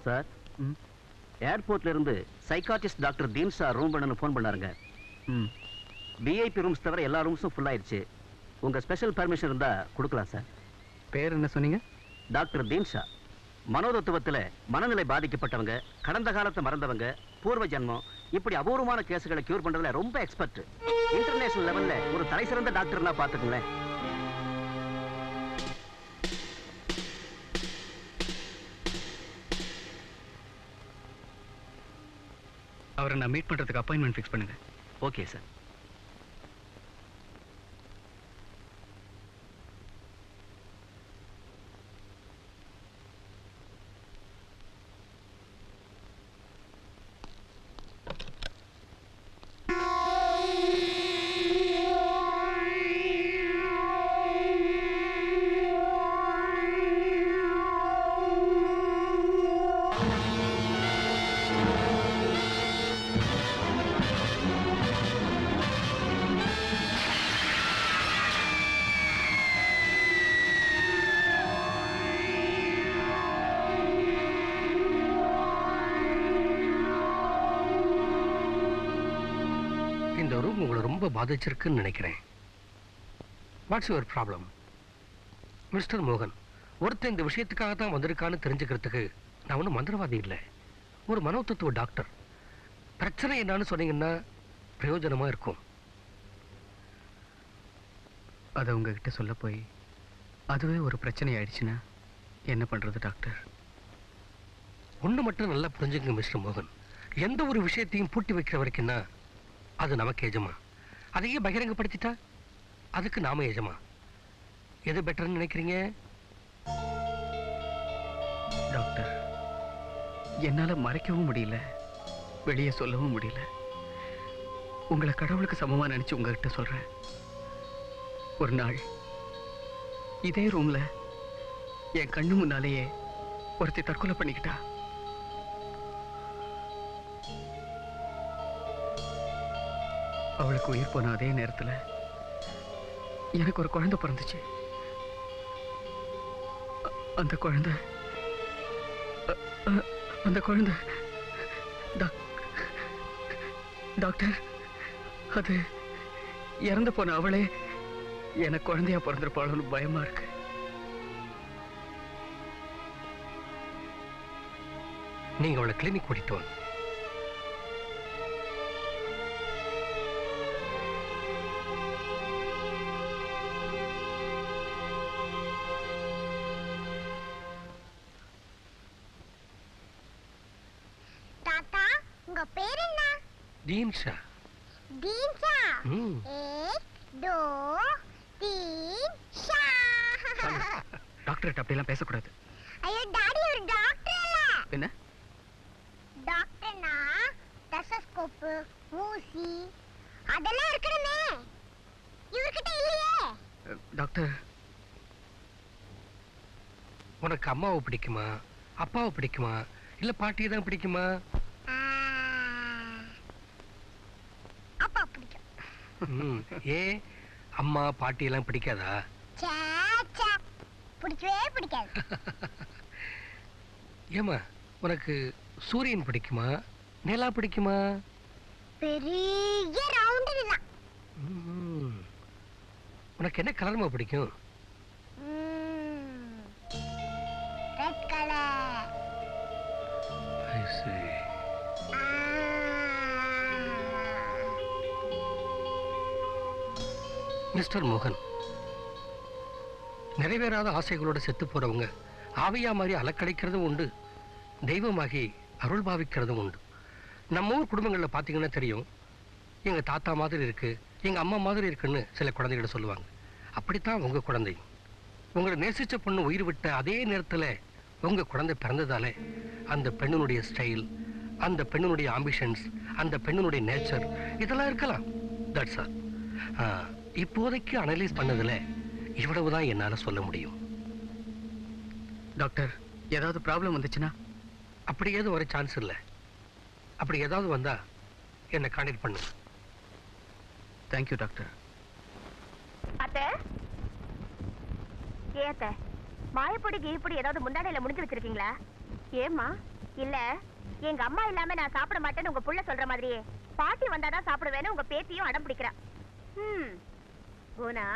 Sir, ஏர்போர்ட்ல இருந்து psychiatrist doctor தீன் sir room பண்ணனு ஃபோன் பண்ணாருங்க. விஐபி ரூம்ஸ் தவிர எல்லா ரூம்ஸும் ஃபுல் ஆயிடுச்சு. உங்க ஸ்பெஷல் பர்மிஷன் இருந்தா கொடுக்கலாம் சார். பேர் என்ன சொன்னீங்க? டாக்டர் தீன் ஷா. மனோதத்துவத்துல மனநிலை பாதிக்கப்பட்டவங்க, கடந்த காலத்தை மறந்தவங்க, பூர்வ ஜென்மம், இப்படி அபூர்வமான கேசுகளை கியூர் பண்றதுல ரொம்ப எக்ஸ்பர்ட். இன்டர்நேஷனல் லெவல்ல ஒரு தலை சிறந்த டாக்டர்னா பாத்துக்கங்களேன். அவரை நான் மீட் பண்றதுக்கு அப்பாயின்மெண்ட் ஃபிக்ஸ் பண்ணுங்க. Okay sir. இந்த ரூம் உங்களை ரொம்ப பாதிச்சிருக்குன்னு நினைக்கிறேன். What's your problem? மிஸ்டர் மோகன், ஒருத்தர் இந்த விஷயத்துக்காக தான் வந்திருக்கான்னு தெரிஞ்சுக்கிறதுக்கு நான் ஒன்றும் மந்திரவாதி இல்லை, ஒரு மனோதத்துவ டாக்டர். பிரச்சனை என்னன்னு சொன்னீங்கன்னா பிரயோஜனமா இருக்கும். அதை உங்ககிட்ட சொல்ல போய் அதுவே ஒரு பிரச்சனை ஆயிடுச்சுன்னா என்ன பண்றது டாக்டர்? ஒன்று மட்டும் நல்லா புரிஞ்சுங்க மிஸ்டர் மோகன், எந்த ஒரு விஷயத்தையும் பூட்டி வைக்கிற வரைக்கும்னா அது நமக்கு எஜமா. அதையே பகிரங்கப்படுத்திட்டா அதுக்கு நாம எஜமா. எது பெட்டர்னு நினைக்கிறீங்க டாக்டர்? என்னால மறைக்கவும் முடியல, வெளியே சொல்லவும் முடியல. உங்களை கடவுளுக்கு சமமா நினைச்சு உங்ககிட்ட சொல்றேன். ஒரு நாள் இதே ரூம்ல என் கண்ணு முன்னாலேயே ஒருத்தி தற்கொலை பண்ணிக்கிட்டா. அவளுக்கு உயிர் போன அதே நேரத்துல எனக்கு ஒரு குழந்தை பிறந்துச்சு. அந்த குழந்தை டாக்டர், அது இறந்து போன அவளே எனக்கு குழந்தையா பிறந்திருப்பாளோன்னு பயமா இருக்கு. நீங்க அவளை கிளினிக் கூட்டிட்டு வாங்க. दीन शाह। दीन शाह। 1 2 3 शाह। டாக்டர் அப்படிலாம் பேசக்கூடாது. ஐயோ டாடி ஒரு டாக்டர் இல்ல. என்ன? டாக்டர்னா டெஸ்டோஸ்கோப், ஊசி அதெல்லாம் இருக்கணுமே. இவர்கிட்ட இல்லையே. டாக்டர், உனக்கு அம்மாவை பிடிக்குமா, அப்பாவை பிடிக்குமா, இல்ல பாட்டியை தான் பிடிக்குமா? ஏ அம்மா பாட்டி எல்லாம் பிடிக்காதா? பிடிக்கவே பிடிக்காது. ஏமா உனக்கு சூரியன் பிடிக்குமா, நிலா பிடிக்குமா? பெரிய ரவுண்ட் நிலா. உனக்கு என்ன கலர்மா பிடிக்கும்? Red colour. I see. Mister மோகன், நிறைவேறாத ஆசைகளோட செத்து போறவங்க ஆவியா மாதிரி அலக்கழிக்கிறதும் உண்டு, தெய்வமாகி அருள் பாவிக்கிறதும் உண்டு. நம்ம ஊர் குடும்பங்களில் பார்த்தீங்கன்னா தெரியும், எங்க தாத்தா மாதிரி இருக்கு, எங்க அம்மா மாதிரி இருக்குன்னு சில குழந்தைகளை சொல்லுவாங்க. அப்படித்தான் உங்க குழந்தை. உங்களை நேசிச்ச பொண்ணு உயிர் விட்ட அதே நேரத்தில் உங்க குழந்தை பிறந்ததாலே அந்த பெண்ணுடைய ஸ்டைல், அந்த பெண்ணுடைய ஆம்பிஷன்ஸ், அந்த பெண்ணுடைய நேச்சர் இதெல்லாம் இருக்கலாம். That's all. இப்போதைக்கு அனலைஸ் பண்ணதுல இவ்வளவுதான் என்னால சொல்ல முடியும். டாக்டர், ஏதாவது ப்ராப்ளம் வந்துச்சுன்னா? அப்படி ஏதும் வர சான்ஸ் இல்லை. அப்படி ஏதாவது வந்தா என்ன கான்டாக்ட் பண்ணு. Thank you doctor. அத்தை, ஏத்த மாயப்பொடி கீப்பொடி ஏதாவது முந்தானையில முடிஞ்சு வச்சிருக்கீங்களா? ஏம்மா இல்ல எங்க அம்மா இல்லாம நான் சாப்பிட மாட்டேன்னு உங்க புள்ள சொல்ற மாதிரியே பாட்டி வந்தாதான் சாப்பிடுவேன்னு உங்க பேத்தியும் அடம் பிடிக்கிறா. போனா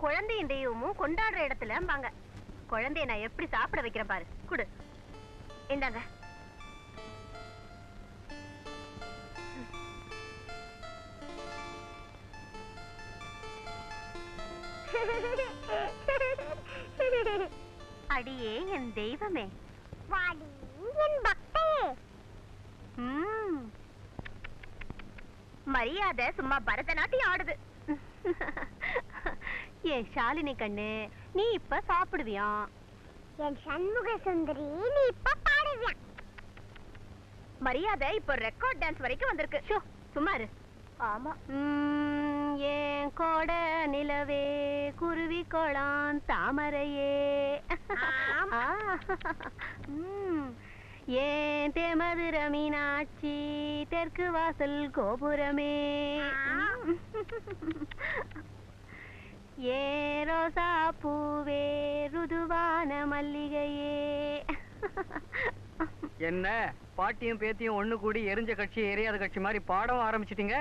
குழந்தையும் தெய்வமும் கொண்டாடுற இடத்துலம்பாங்க. குழந்தைய நான் எப்படி சாப்பிட வைக்கிறேன் பாரு. குடு, இந்தாங்க. அடியே என் தெய்வமே, வாடி என் பக்தையே. மரியாதை சும்மா பரதநாட்டியம் ஆடுது. என் ஷாலினி கண்ணு, நீ இப்ப சாப்பிடுவியா? என் சண்முக சுந்தரி, நீ இப்ப பாடுவியா? மரியாதை இப்ப ரெக்கார்ட் டான்ஸ் வரைக்கும் வந்திருக்கு. ஷோ, சும்மா இரு. ஆமா. ஏன் கோட நிலவே, குருவி கோளான் தாமரையே, ஏன் தேமதுர மீனாட்சி, தெற்கு வாசல் கோபுரமே, ஏ ரோசா பூவே, ருதுவான மல்லிகையே. என்ன பாட்டியும் பேத்தியும் ஒண்ணு கூடி எரிஞ்ச கட்சி எரியாத கட்சி மாதிரி பாடம் ஆரம்பிச்சிட்டீங்க?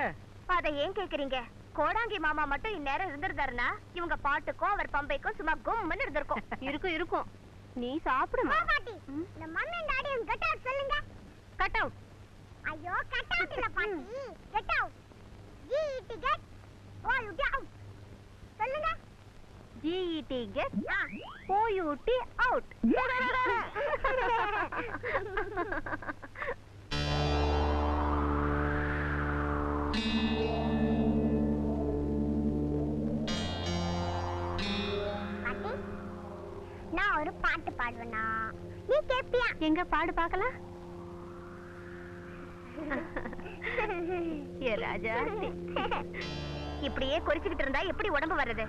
அதை ஏன் கேக்குறீங்க? கோடாங்கி மாமா மட்டும் இந்நேரம் இருந்திருந்தாருன்னா இவங்க பாட்டுக்கும் அவர் பம்பைக்கும் சும்மா கும்னு இருந்திருக்கும். இருக்கும் இருக்கும். நீ சாப்பிடுமா? பாட்டி, இந்த மம்மி டாடியும் கட் அவுட் சொல்லுங்க. Cut out. ஐயோ, கட் அவுட் இல்ல பாட்டி, get out. GET get, OUT out. சொல்லுங்க. GET get, OUT out. பாட்டி, நான் ஒரு பாட்டு பாடுவேனா, நீ கேப்பியா? எங்க பாடு பார்க்கலாம். ஏ ராஜா, இப்படியே குறிச்சுக்கிட்டு இருந்தா எப்படி உடம்பு வர்றது?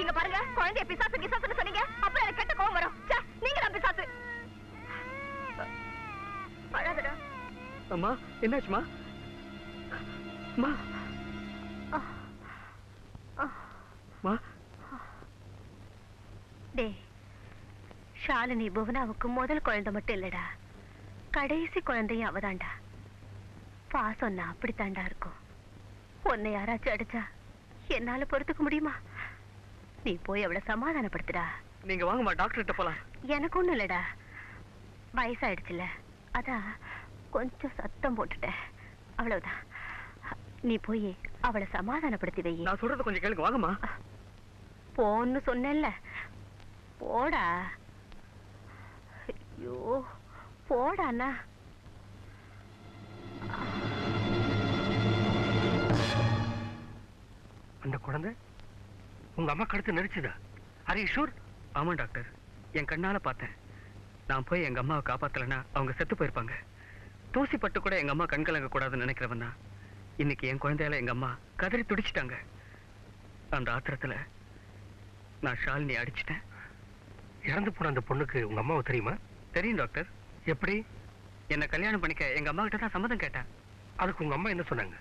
இங்க பாருங்க, குழந்தைய பிசாசு கிசாசுன்னு சொன்னீங்க, அப்புறம் எனக்கு கெட்ட கோவம் வரும். நீங்க தான் பிசாசு. அழாதடா. அம்மா, என்னாச்சுமா? அம்மா, அம்மா. டேய், ஷாலினி புவனாவுக்கு முதல் குழந்தை மட்டும் இல்லடா, கடைசி குழந்தையும் அவதான்டா. பாசம்னா அப்படித்தாண்டா இருக்கும். உன்னை யாராச்சும் அடிச்சா என்னால பொறுத்துக்க முடியுமா? நீ போய் அவளை சமாதானப்படுத்துடா. நீங்க வாங்கம்மா, டாக்டர் கிட்ட போலாம். எனக்கு ஒண்ணும் இல்லடா, வயசாயிடுச்சுல, அதான் கொஞ்சம் சத்தம் போட்டுட்டேன், அவ்வளவுதான். நீ போய் அவளை சமாதானப்படுத்தி வை. நான் சொல்றது கொஞ்சம் கேளுங்க, வாங்கம்மா. போன்னு சொன்னேன்ல, போடா. ஐயோ, போடாண்ணா. அந்த குழந்தை உங்க அம்மா கழுத்து நெரிச்சுதா? Are you sure? ஆமா டாக்டர், என் கண்ணால பார்த்தேன். நான் போய் எங்க அம்மாவை காப்பாத்தலைன்னா அவங்க செத்து போயிருப்பாங்க. தூசி பட்டு கூட எங்க அம்மா கண் கலங்க கூடாதுன்னு நினைக்கிறவன் தான் இன்னைக்கு என் குழந்தையால எங்க அம்மா கதறி துடிச்சிட்டாங்க. அந்த ஆத்திரத்துல நான் ஷாலினி அடிச்சிட்டேன். இறந்து போன அந்த பொண்ணுக்கு உங்க அம்மாவை தெரியுமா? தெரியும் டாக்டர். எப்படி? என்ன கல்யாணம் பண்ணிக்க எங்க அம்மா கிட்ட தான் சம்மதம் கேட்டேன். அதுக்கு உங்க அம்மா என்ன சொன்னாங்க?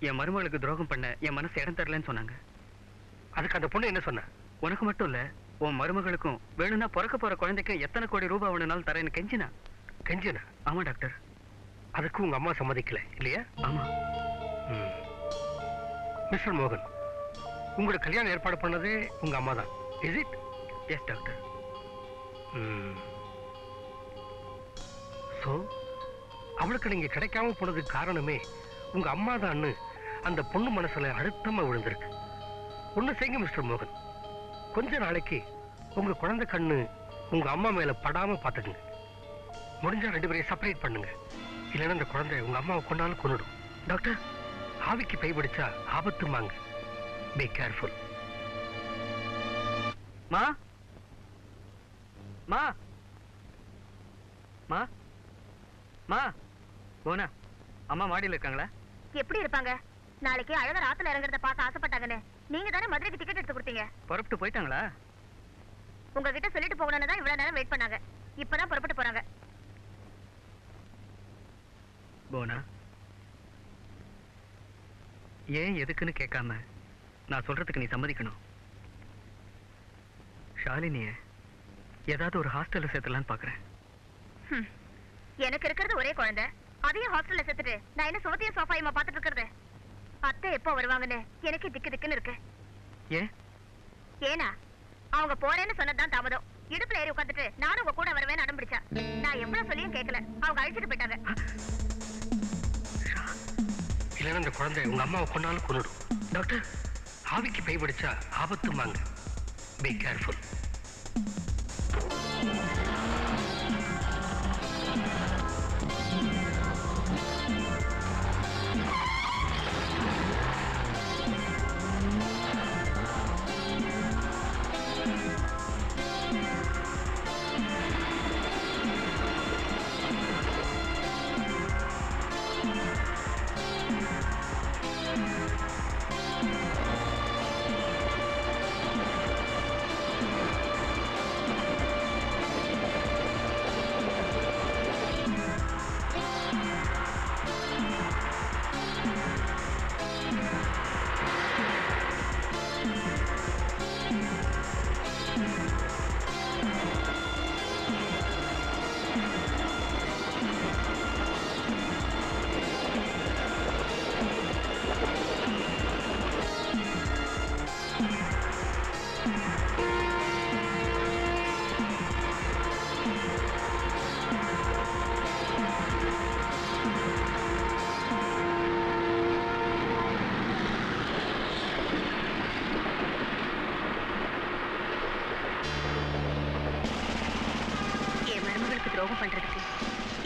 என் மருமகளுக்கு துரோகம் பண்ண என் மனசு இடம் தரலன்னு சொன்னாங்க. அதுக்கு அந்த பொண்ணு என்ன சொன்ன? உனக்கு மட்டும் இல்ல, உன் மருமகளுக்கும் வேணும்னா பிறக்க போற குழந்தைக்கு எத்தனை கோடி ரூபாய் வேணும்னாலும் தரேன்னு கெஞ்சினா. கெஞ்சினா? ஆமா டாக்டர். அதுக்கு உங்க அம்மா சம்மதிக்கல இல்லையா? ஆமா. மிஸ்டர் மோகன், உங்களோட கல்யாணம் ஏற்பாடு பண்ணது உங்க அம்மா தான். Is it? Yes doctor. So அவளுக்கு நீங்க கிடைக்காம போனதுக்கு காரணமே உங்க அம்மா தான்னு அந்த பொண்ணு மனசுல அழுத்தமா விழுந்திருக்கு. ஒண்ணு செய்யுங்க மிஸ்டர் மோகன், கொஞ்ச நாளைக்கு உங்க குழந்தை கண்ணு உங்க அம்மா மேல படாம பாத்துக்குங்க. முடிஞ்சா 2 பேரையும் செப்பரேட் பண்ணுங்க. இல்லைன்னா அந்த குழந்தை உங்க அம்மாவை கொண்டாலும் கொன்னுடும். டாக்டர், ஆவிக்கு பைபிடிச்சா ஆபத்துமாங்க. Be careful. மா மா மா மா போனா அம்மா மாடியில் இருக்காங்களா? எப்படி இருப்பாங்க? நாளைக்கு அழகர் ஆத்துல இறங்குறத பார்க்க ஆசைப்பட்டாங்கன்னு நீங்க தானே மதுரைக்கு டிக்கெட் எடுத்து கொடுத்தீங்க. புறப்பட்டு போயிட்டாங்களா? உங்ககிட்ட சொல்லிட்டு போகணும்னு தான் இவ்வளவு நேரம் வெயிட் பண்ணாங்க. இப்பதான் புறப்பட்டு போறாங்க. போனா, ஏன் எதுக்குன்னு கேட்காம நான் சொல்றதுக்கு நீ சம்மதிக்கணும். ஷாலினிய ஏதாவது ஒரு ஹாஸ்டல்ல சேர்த்துலான்னு பாக்குறேன். எனக்கு இருக்கிறது ஒரே குழந்தை, அதையும் ஹாஸ்டல்ல சேர்த்துட்டு நான் என்ன சுவத்தையும் சோஃபாயுமா பார்த்துட்டு இருக்கிறது? அத்தை எப்போ வருவாங்கன்னு எனக்கு திக்கு திக்குன்னு இருக்கு. ஏன்? ஏனா அவங்க போறேன்னு சொன்னதுதான் தாமதம். இடுப்புல ஏறி உட்காந்துட்டு நானும் உங்க கூட வருவேன்னு அடம் பிடிச்சா. நான் எவ்வளவு சொல்லியும் கேட்கல, அவங்க அழிச்சிட்டு போயிட்டாங்க. இல்லைன்னா அந்த குழந்தை உங்க அம்மாவை கொண்டாலும் கொன்னுடும். டாக்டர், ஆவிக்கு பைபிடிச்சா ஆபத்துமாங்க. Be careful. துரோகம் பண்றதுக்கு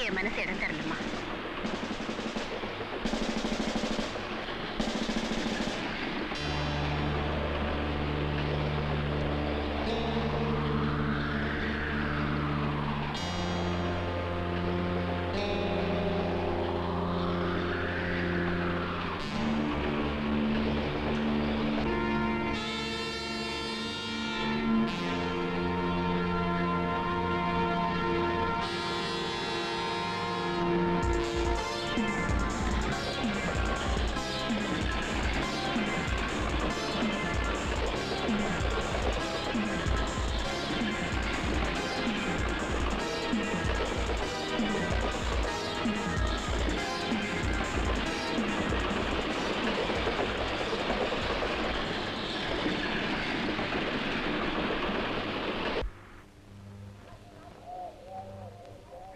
என் மனசு இடம் தரலம்மா.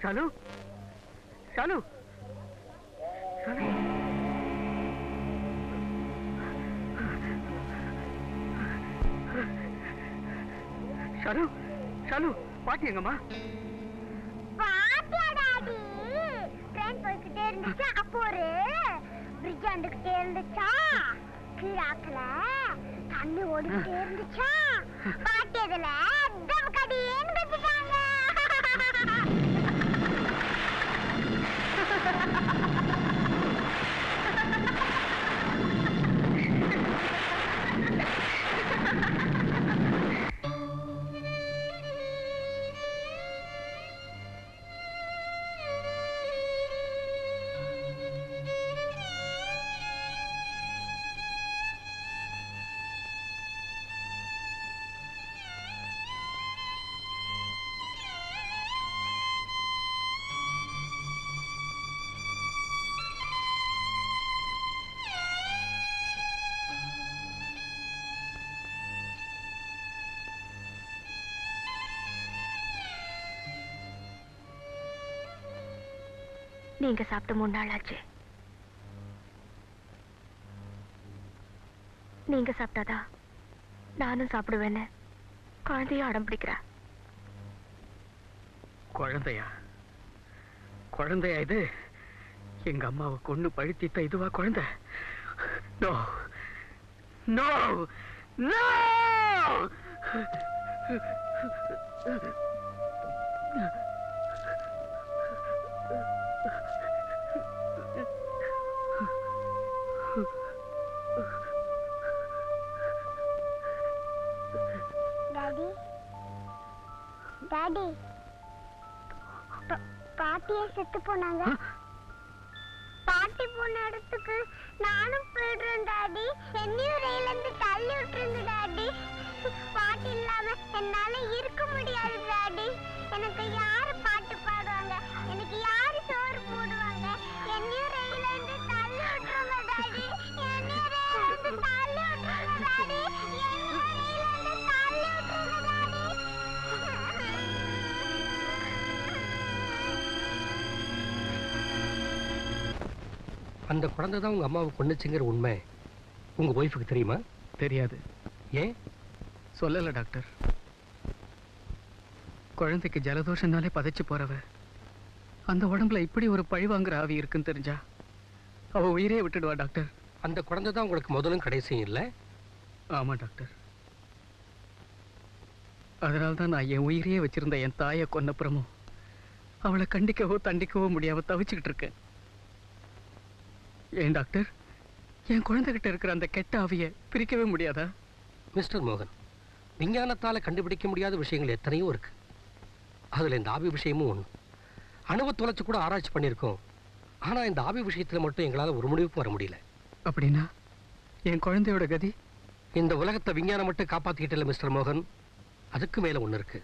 ஷாலு, ஷாலு, ஷாலு, ஷாலு, ஷாலு, பாட்டி எங்கம்மா? பாட்டியா டாடி? ட்ரெயின் போய்கிட்டே இருந்துச்சு, அப்போ ஒரு பிரிட்ஜ் வந்துகிட்டே இருந்துச்சா, கீழாக்கல தண்ணி ஓடிக்கிட்டே இருந்துச்சா, பாட்டி இதுல தம் கடின்னு கத்திட்டாங்க. நீங்க சாப்பிட்டு 3 நாள் ஆச்சு. நீங்க சாப்பிட்டாதான் நானும் சாப்பிடுவேன்னு குழந்தைய அடம் பிடிக்கிறா. குழந்தையா? குழந்தையா இது? எங்க அம்மாவை கொண்டு பழுத்தித்த இதுவா குழந்தை? No no no! Daddy daddy பாட்டியே செத்து போனாங்க. பாட்டி போன இடத்துக்கு நானும் போயிடுறேன் டாடி. என்னையும் ரயில இருந்து தள்ளி விட்டுருங்க டாடி. பாட்டி இல்லாம என்னால இருக்க முடியாது டாடி. எனக்கு யாரு பாட்டு பாடுவாங்க? எனக்கு யாரு சோறு போடுவாங்க? என்னையும் ரயில இருந்து தள்ளி விட்டுருங்க டாடி. என்னையும் ரயில இருந்து தள்ளி விட்டுருங்க டாடி. என்னையும் ரயில இருந்து தள்ளி விட்டுருங்க டாடி. அந்த குழந்தை தான் உங்க அம்மாவை கொன்னுச்சுங்கிற உண்மை உங்க ஒய்ஃபுக்கு தெரியுமா? தெரியாது. ஏன் சொல்லல டாக்டர். குழந்தைக்கு ஜலதோஷம்னாலே பதைச்சு போறவ அந்த உடம்புல இப்படி ஒரு பழி வாங்குற ஆவி இருக்குன்னு தெரிஞ்சா அவ உயிரே விட்டுடுவா டாக்டர். அந்த குழந்தை தான் உங்களுக்கு முதலும் கடைசியும் இல்லை? ஆமா டாக்டர். அதனால்தான் நான் என் உயிரையே வச்சிருந்த என் தாயை கொன்னப்புறமும் அவளை கண்டிக்கவோ தண்டிக்கவோ முடியாம தவிச்சுக்கிட்டு இருக்கேன். ஏன் டாக்டர், என் குழந்தைகிட்ட இருக்கிற அந்த கெட்ட ஆவியை பிரிக்கவே முடியாதா? மிஸ்டர் மோகன், விஞ்ஞானத்தால கண்டுபிடிக்க முடியாத விஷயங்கள் எத்தனையோ இருக்கு. அதுல இந்த ஆவி விஷயமும் ஒண்ணு. அணுவை தொலைச்சு கூட ஆராய்ச்சி பண்ணியிருக்கோம். ஆனா இந்த ஆவி விஷயத்துல மட்டும் எங்களால ஒரு முடிவுக்கு வர முடியல. அப்படின்னா என் குழந்தையோட கதி? இந்த உலகத்தை விஞ்ஞானம் மட்டும் காப்பாத்திக்கிட்டு இல்லை மிஸ்டர் மோகன், அதுக்கு மேல ஒண்ணு இருக்கு.